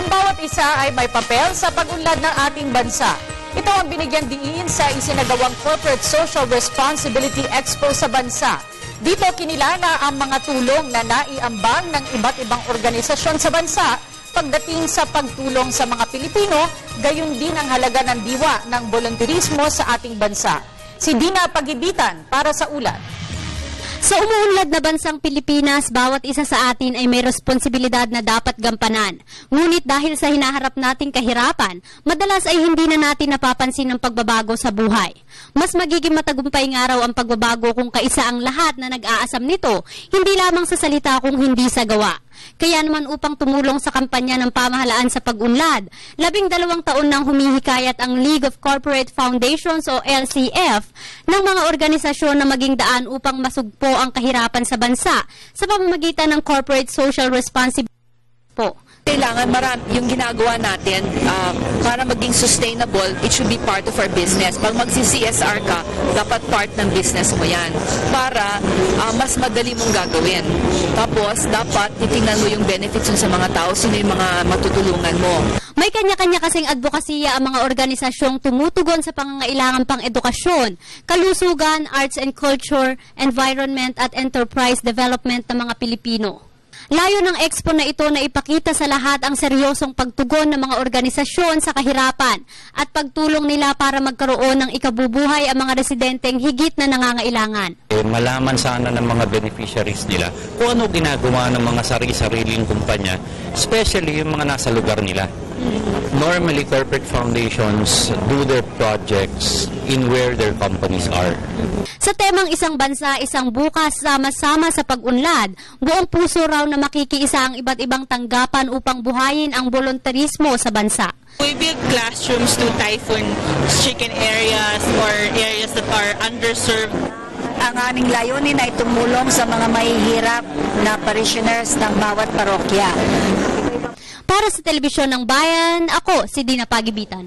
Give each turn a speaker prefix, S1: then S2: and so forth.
S1: Ang bawat isa ay may papel sa pag-unlad ng ating bansa. Ito ang binigyan diin sa isinagawang Corporate Social Responsibility Expo sa bansa. Dito kinilala ang mga tulong na naiambang ng iba't ibang organisasyon sa bansa pagdating sa pagtulong sa mga Pilipino, gayon din ang halaga ng diwa ng volunteerismo sa ating bansa. Si Dina Pagibitan para sa ulat.
S2: Sa umuunlad na bansang Pilipinas, bawat isa sa atin ay may responsibilidad na dapat gampanan. Ngunit dahil sa hinaharap nating kahirapan, madalas ay hindi na natin napapansin ang pagbabago sa buhay. Mas magiging matagumpay nga raw ang pagbabago kung kaisa ang lahat na nag-aasam nito, hindi lamang sa salita kung hindi sa gawa. Kaya naman upang tumulong sa kampanya ng pamahalaan sa pag-unlad, 12 taon nang humihikayat ang League of Corporate Foundations o LCF ng mga organisasyon na maging daan upang masugpo ang kahirapan sa bansa sa pamamagitan ng Corporate Social Responsibility po.
S3: Kailangan yung ginagawa natin para maging sustainable, it should be part of our business. Pag magsi-CSR ka, dapat part ng business mo yan para mas madali mong gagawin. Tapos, dapat titingnan mo yung benefits sa mga tao, sino yung mga matutulungan mo.
S2: May kanya-kanya kasing advokasya ang mga organisasyong tumutugon sa pangangailangan pang edukasyon, kalusugan, arts and culture, environment at enterprise development ng mga Pilipino. Layo ng expo na ito na ipakita sa lahat ang seryosong pagtugon ng mga organisasyon sa kahirapan at pagtulong nila para magkaroon ng ikabubuhay ang mga residenteng higit na nangangailangan.
S4: Malaman sana ng mga beneficiaries nila kung ano ginagawa ng mga sari-sariling kumpanya, especially yung mga nasa lugar nila. Normally, corporate foundations do their projects in where their companies are.
S2: Sa temang isang bansa, isang bukas, sama-sama sa pag-unlad, buong puso raw na makikiisa ang iba't ibang tanggapan upang buhayin ang volunteerismo sa bansa.
S5: We build classrooms to typhoon-stricken areas or areas that are underserved.
S6: Ang aming layunin ay tumulong sa mga mahihirap na parishioners ng bawat parokya.
S2: Para sa Telebisyon ng Bayan, ako si Dina Pagibitan.